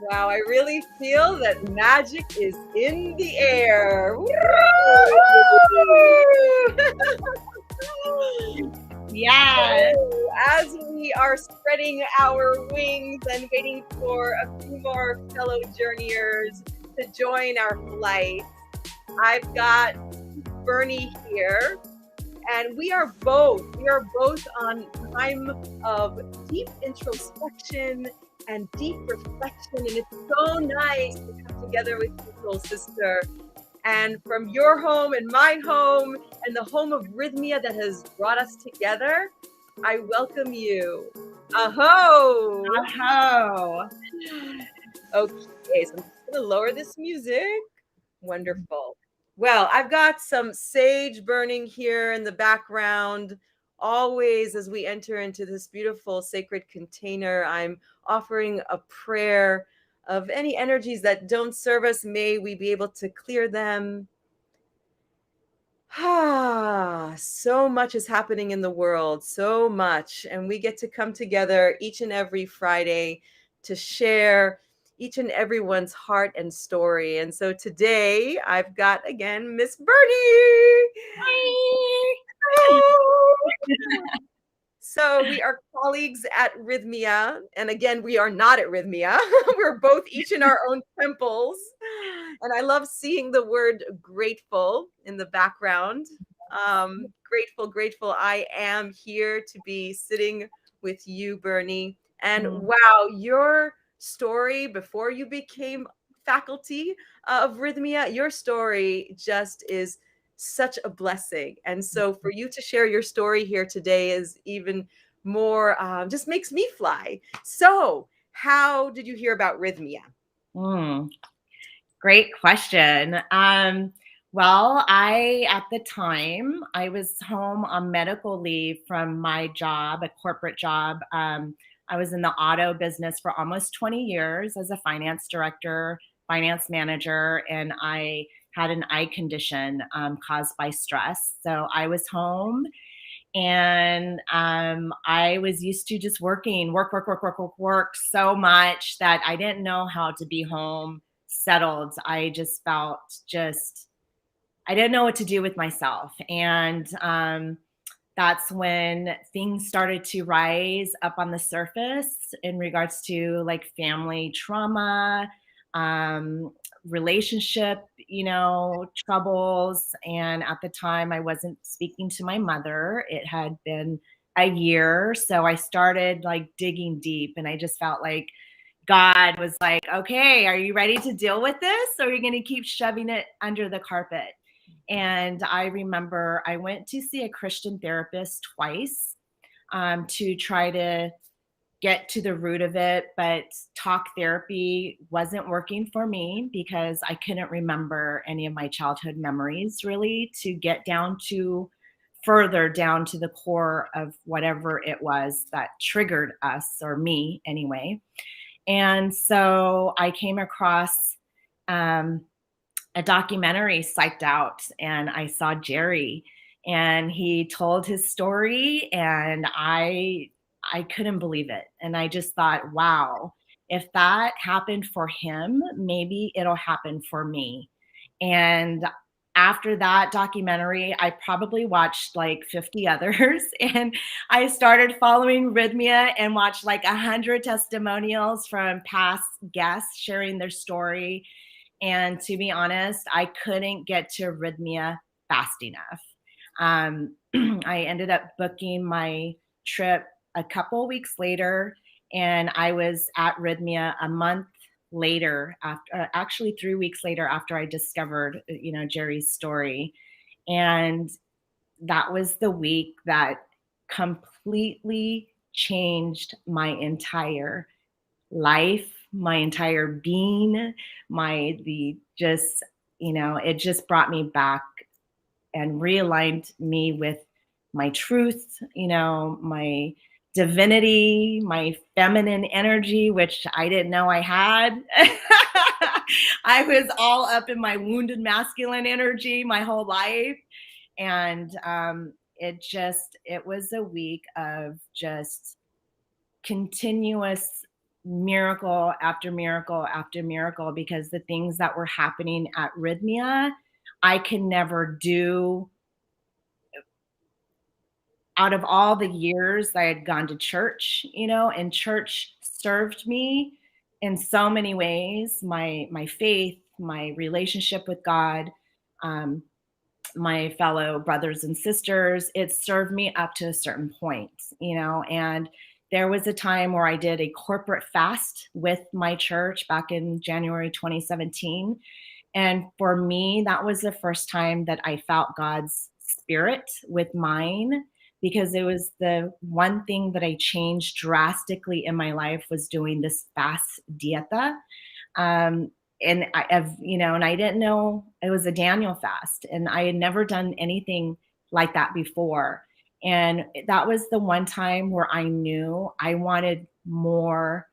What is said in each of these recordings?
Wow, I really feel that magic is in the air. Woo! Yeah. So, as we are spreading our wings and waiting for a few more fellow journeyers to join our flight, I've got Bernie here, and we are both on time of deep introspection and deep reflection, and it's so nice to come together with you, soul sister. And from your home and my home and the home of Rythmia that has brought us together, I welcome you. Aho! Oh. Okay, so I'm just gonna lower this music. Wonderful. Well, I've got some sage burning here in the background. Always, as we enter into this beautiful sacred container, I'm offering a prayer of any energies that don't serve us. May we be able to clear them. Ah, so much is happening in the world, so much. And we get to come together each and every Friday to share each and everyone's heart and story. And so today I've got again Miss Bernie. Hi. So we are colleagues at Rythmia. And again, we are not at Rythmia. We're both each in our own temples. And I love seeing the word grateful in the background. Grateful, grateful. I am here to be sitting with you, Bernie. And wow, your story before you became faculty of Rythmia, your story just is such a blessing. And so for you to share your story here today is even more, just makes me fly. So, how did you hear about Rythmia? Great question. Well, at the time, I was home on medical leave from my job, a corporate job. I was in the auto business for almost 20 years as a finance director, finance manager, and I had an eye condition caused by stress. So I was home, and I was used to just work so much that I didn't know how to be home settled. I just felt I didn't know what to do with myself. And that's when things started to rise up on the surface in regards to like family trauma, relationship, troubles. And at the time, I wasn't speaking to my mother. It had been a year. So I started like digging deep, and I just felt like God was like, okay, are you ready to deal with this? Or are you going to keep shoving it under the carpet? And I remember I went to see a Christian therapist twice to try to get to the root of it, but talk therapy wasn't working for me because I couldn't remember any of my childhood memories really to get further down to the core of whatever it was that triggered us, or me anyway. And so I came across a documentary, Psyched Out, and I saw Jerry, and he told his story, and I couldn't believe it. And I just thought, wow, if that happened for him, maybe it'll happen for me. And after that documentary, I probably watched like 50 others, and I started following Rythmia and watched like 100 testimonials from past guests sharing their story. And to be honest, I couldn't get to Rythmia fast enough. I ended up booking my trip a couple weeks later, and I was at Rythmia a month later, actually 3 weeks later after I discovered, Jerry's story. And that was the week that completely changed my entire life, my entire being, it just brought me back and realigned me with my truth, my divinity, my feminine energy, which I didn't know I had. I was all up in my wounded masculine energy my whole life. And it was a week of just continuous miracle after miracle after miracle, because the things that were happening at Rythmia, I can never do. Out of all the years I had gone to church, and church served me in so many ways, my faith, my relationship with God, um, my fellow brothers and sisters, it served me up to a certain point, and there was a time where I did a corporate fast with my church back in January 2017. And for me, that was the first time that I felt God's spirit with mine, because it was the one thing that I changed drastically in my life was doing this fast dieta. Um, and and I didn't know it was a Daniel fast, and I had never done anything like that before. And that was the one time where I knew I wanted more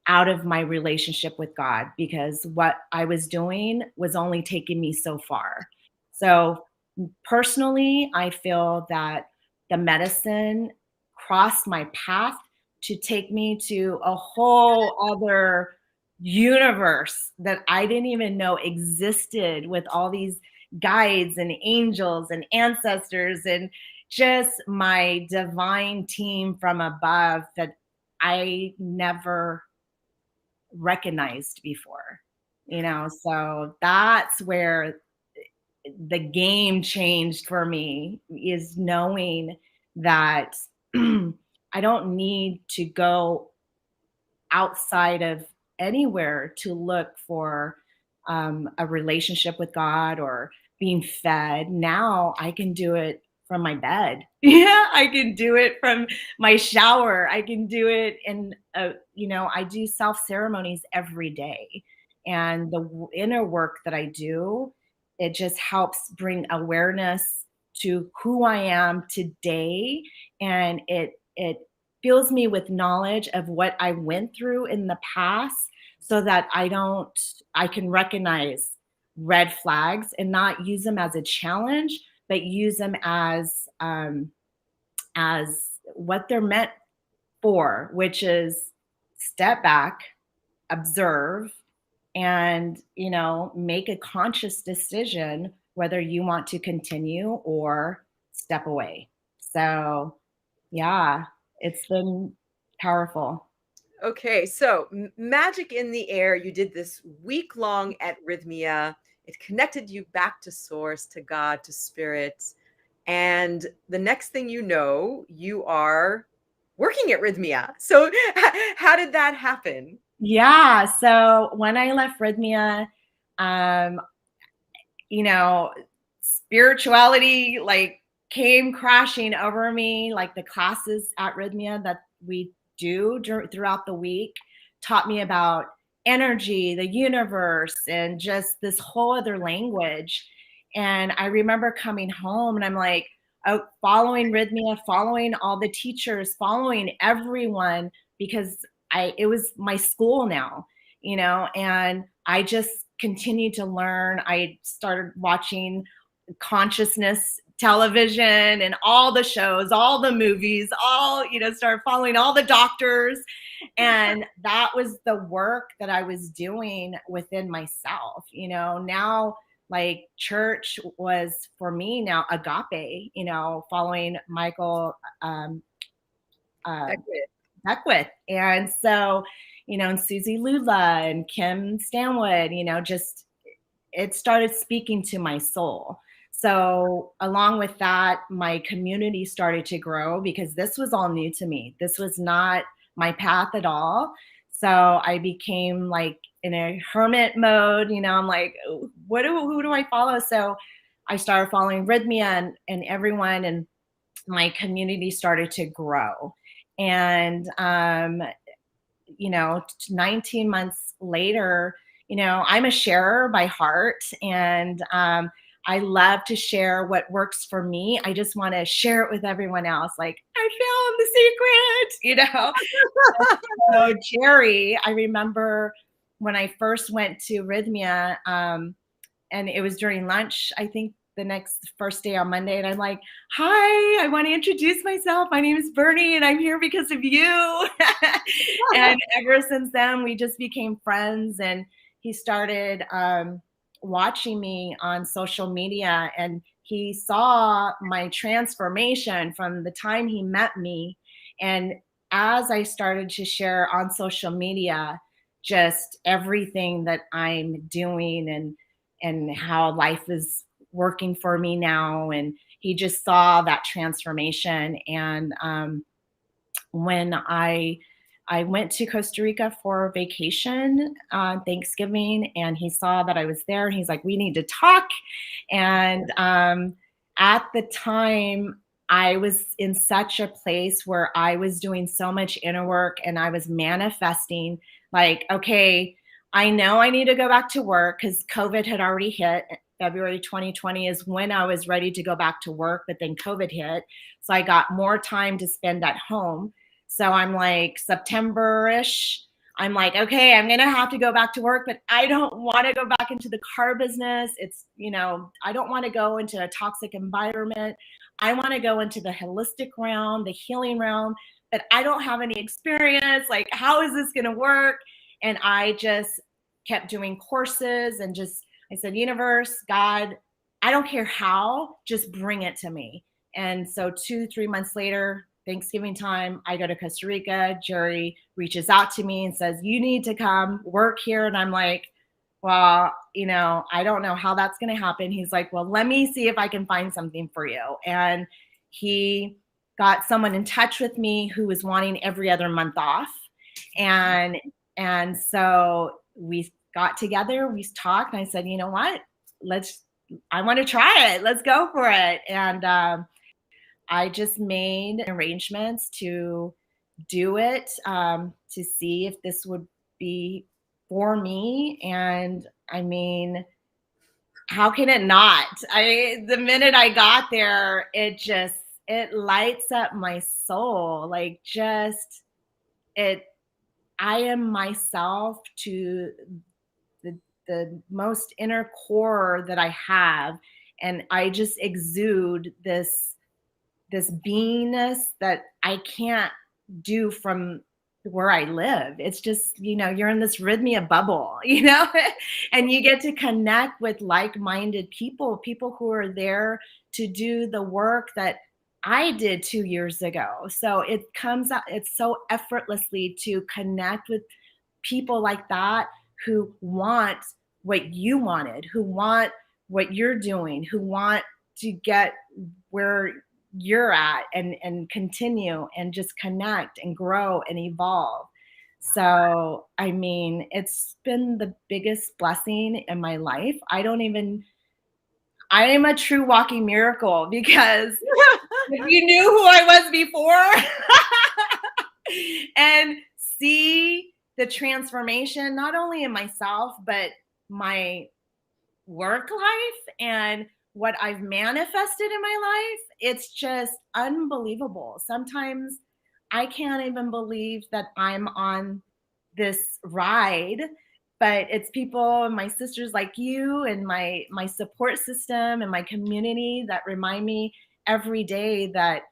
out of my relationship with God, because what I was doing was only taking me so far. So personally, I feel that the medicine crossed my path to take me to a whole other universe that I didn't even know existed, with all these guides and angels and ancestors and just my divine team from above that I never recognized before. So that's where the game changed for me, is knowing that I don't need to go outside of anywhere to look for a relationship with God or being fed. Now I can do it from my bed. Yeah, I can do it from my shower. I can do it I do self ceremonies every day. And the inner work that I do, it just helps bring awareness to who I am today. And it fills me with knowledge of what I went through in the past, so that I can recognize red flags and not use them as a challenge, but use them as what they're meant for, which is step back, observe, and make a conscious decision whether you want to continue or step away. So yeah, it's been powerful. Okay, so Magic in the Air, you did this week long at Rythmia. It connected you back to source, to God, to spirit. And the next thing you know, you are working at Rythmia. So how did that happen? Yeah, so when I left Rythmia, um, you know, spirituality like came crashing over me. Like the classes at Rythmia that we do throughout the week taught me about energy, the universe, and just this whole other language. And I remember coming home and I'm like, following Rythmia, following all the teachers, following everyone, because it was my school now, and I just continued to learn. I started watching consciousness television and all the shows, all the movies, started following all the doctors. And that was the work that I was doing within myself. Now, like, church was for me now agape, following Michael uh, Beckwith. And so, and Susie Lula and Kim Stanwood, just it started speaking to my soul. So, along with that, my community started to grow, because this was all new to me. This was not my path at all. So, I became like in a hermit mode. I'm like, who do I follow? So, I started following Rythmia and everyone, and my community started to grow. And 19 months later, I'm a sharer by heart, and I love to share what works for me. I just want to share it with everyone else. Like, I found the secret. So Jerry, I remember when I first went to Rythmia, and it was during lunch, I think the next first day on Monday, and I'm like, hi, I want to introduce myself. My name is Bernie, and I'm here because of you. And ever since then, we just became friends, and he started watching me on social media, and he saw my transformation from the time he met me. And as I started to share on social media, just everything that I'm doing and how life is working for me now, and he just saw that transformation. And when I went to Costa Rica for vacation on Thanksgiving, and he saw that I was there. He's like, we need to talk. And at the time, I was in such a place where I was doing so much inner work, and I was manifesting like, okay, I know I need to go back to work because COVID had already hit. February 2020 is when I was ready to go back to work, but then COVID hit. So I got more time to spend at home. So I'm like, September-ish, I'm like, okay, I'm going to have to go back to work, but I don't want to go back into the car business. It's, I don't want to go into a toxic environment. I want to go into the holistic realm, the healing realm, but I don't have any experience. Like, how is this going to work? And I just kept doing courses and I said, universe, God, I don't care how, just bring it to me. And so 2-3 months later, Thanksgiving time, I go to Costa Rica. Jerry reaches out to me and says, you need to come work here. And I'm like, well, I don't know how that's going to happen. He's like, well, let me see if I can find something for you. And he got someone in touch with me who was wanting every other month off. And so we got together, we talked, and I said, you know what, I want to try it. Let's go for it. And I just made arrangements to do it, to see if this would be for me. And I mean, how can it not? The minute I got there, it lights up my soul. Like, I am myself to the most inner core that I have. And I just exude this beingness that I can't do from where I live. It's just, you're in this Rythmia bubble, and you get to connect with like-minded people who are there to do the work that I did 2 years ago. So it comes out, it's so effortlessly to connect with people like that who want what you wanted, who want what you're doing, who want to get where you're at and continue and just connect and grow and evolve. So, I mean, it's been the biggest blessing in my life. I am a true walking miracle, because if you knew who I was before and see the transformation, not only in myself, but my work life and what I've manifested in my life, it's just unbelievable. Sometimes I can't even believe that I'm on this ride, but it's people and my sisters like you and my support system and my community that remind me every day that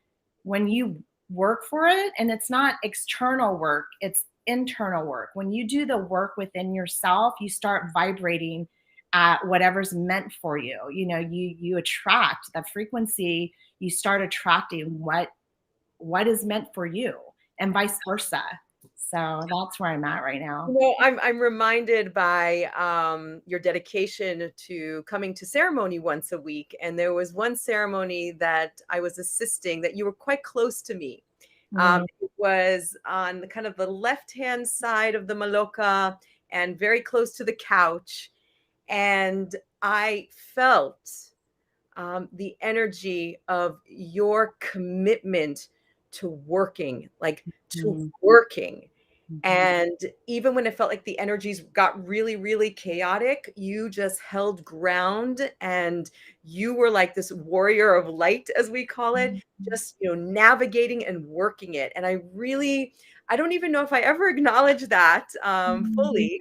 when you work for it, and it's not external work, it's internal work. When you do the work within yourself, you start vibrating at whatever's meant for you. You attract the frequency, you start attracting what is meant for you, and vice versa. So that's where I'm at right now. I'm reminded by your dedication to coming to ceremony once a week. And there was one ceremony that I was assisting that you were quite close to me. It was on kind of the left-hand side of the maloca and very close to the couch. And I felt the energy of your commitment to working, like to working. And even when it felt like the energies got really, really chaotic, you just held ground, and you were like this warrior of light, as we call it, just, navigating and working it. And I don't even know if I ever acknowledged that fully.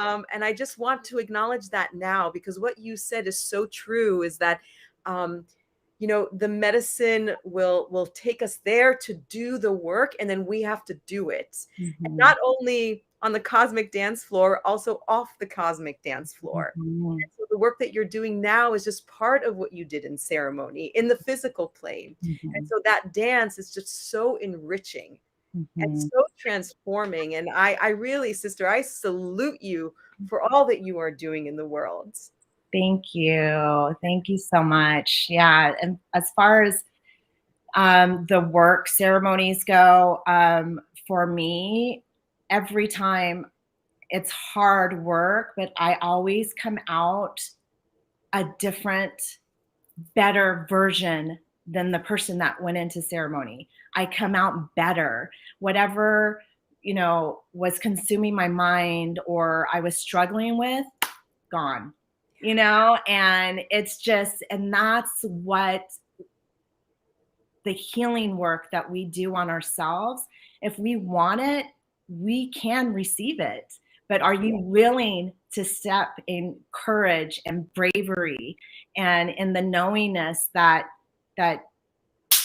And I just want to acknowledge that now, because what you said is so true, is that the medicine will take us there to do the work, and then we have to do it. And Mhm. not only on the cosmic dance floor, also off the cosmic dance floor. Mhm. And so the work that you're doing now is just part of what you did in ceremony, in the physical plane. And Mhm. so that dance is just so enriching and Mhm. so transforming. And I really, sister, I salute you for all that you are doing in the world. Thank you. Thank you so much. Yeah. And as far as the work ceremonies go, for me, every time it's hard work, but I always come out a different, better version than the person that went into ceremony. I come out better. Whatever, was consuming my mind or I was struggling with, gone. And it's just, and that's what the healing work that we do on ourselves. If we want it, we can receive it. But are you willing to step in courage and bravery and in the knowingness that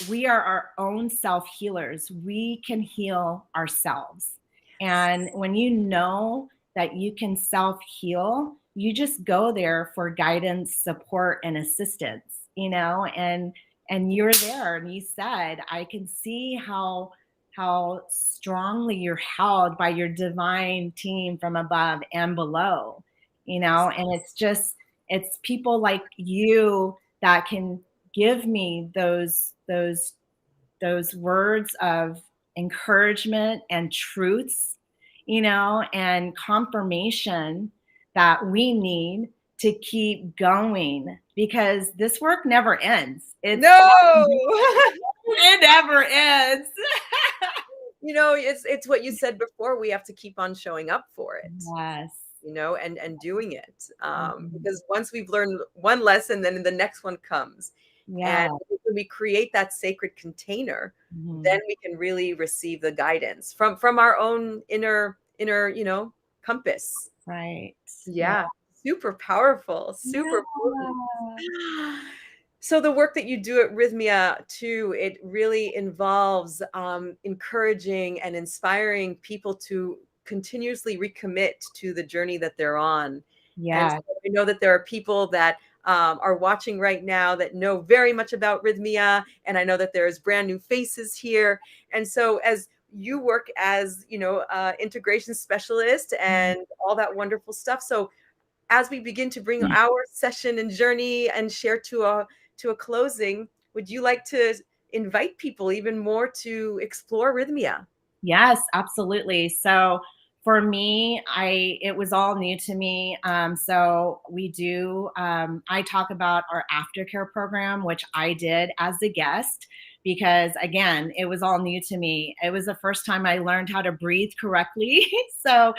we are our own self healers? We can heal ourselves. And when you know that you can self heal, you just go there for guidance, support, and assistance, and you're there. And you said, I can see how strongly you're held by your divine team from above and below, and it's people like you that can give me those words of encouragement and truths, and confirmation that we need to keep going because this work never ends. No. It never ends. It's what you said before. We have to keep on showing up for it, Yes. and doing it. Mhm. Because once we've learned one lesson, then the next one comes. And Yeah. when we create that sacred container, then Mhm. we can really receive the guidance from our own inner, compass. Right. Yeah. Yeah. Super powerful, Yeah. super potent. So the work that you do at Rhythmia too, it really involves encouraging and inspiring people to continuously recommit to the journey that they're on. And so Yeah. I know that there are people that are watching right now that know very much about Rhythmia, and I know that there's brand new faces here. And so as you work as integration specialist and all that wonderful stuff, so as we begin to bring our session and journey and share to a closing, would you like to invite people even more to explore Rhythmia? Yes, absolutely. So for me, it was all new to me. So we do. I talk about our aftercare program, which I did as a guest because again, it was all new to me. It was the first time I learned how to breathe correctly. So,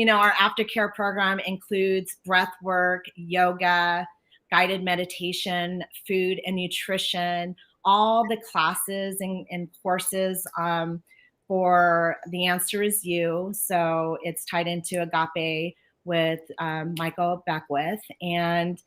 our aftercare program includes breath work, yoga, guided meditation, food and nutrition, all the classes and courses. For The Answer Is You. So it's tied into Agape with Michael Beckwith. And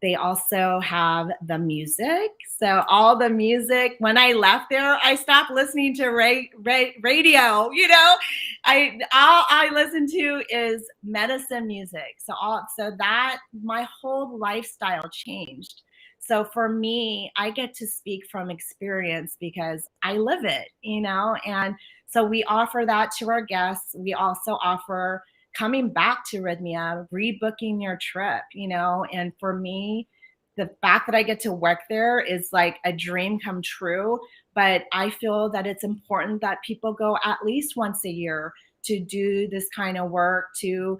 they also have the music. So all the music, when I left there, I stopped listening to radio. All I listen to is medicine music. So that my whole lifestyle changed. So for me, I get to speak from experience because I live it, and so we offer that to our guests. We also offer coming back to Rhythmia, rebooking your trip, and for me, the fact that I get to work there is like a dream come true. But I feel that it's important that people go at least once a year to do this kind of work, to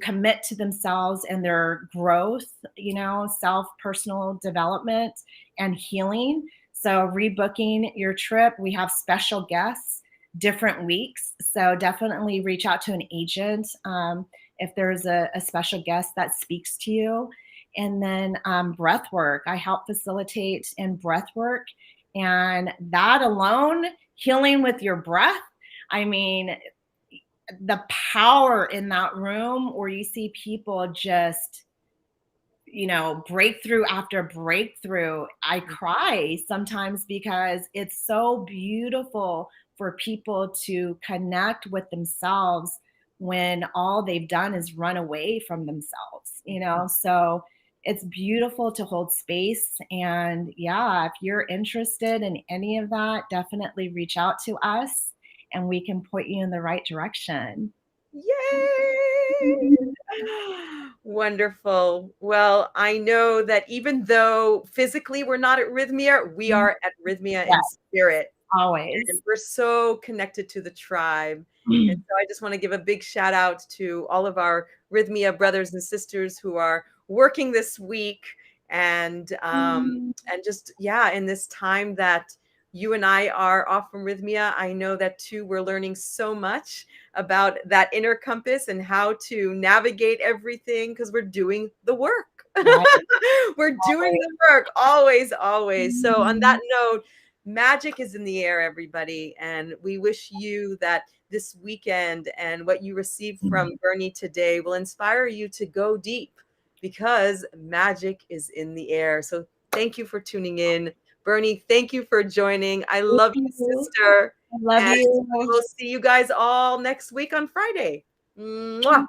commit to themselves and their growth, self personal development and healing. So rebooking your trip, we have special guests different weeks. So definitely reach out to an agent if there's a special guest that speaks to you. And then breath work. I help facilitate in breath work. And that alone, healing with your breath, I mean, the power in that room where you see people just breakthrough after breakthrough. I cry sometimes because it's so beautiful for people to connect with themselves when all they've done is run away from themselves. So it's beautiful to hold space. And yeah, if you're interested in any of that, definitely reach out to us and we can point you in the right direction. Yay! Wonderful. Well, I know that even though physically we're not at Rythmia, we are at Rythmia in Yes, spirit. And always. we're so connected to the tribe. And so I just want to give a big shout out to all of our Rythmia brothers and sisters who are working this week and just yeah, in this time that you and I are off from Rythmia, I know that too we're learning so much about that inner compass and how to navigate everything because we're doing the work. Right. We're doing Always. the work always, always. So on that Mhm. note, magic is in the air, everybody. And we wish you that this weekend and what you received from Bernie today will inspire you to go deep because magic is in the air. So thank you for tuning in. Bernie, thank you for joining. I Thank love you, you. sister. I love And you. we'll see you guys all next week on Friday. Mwah.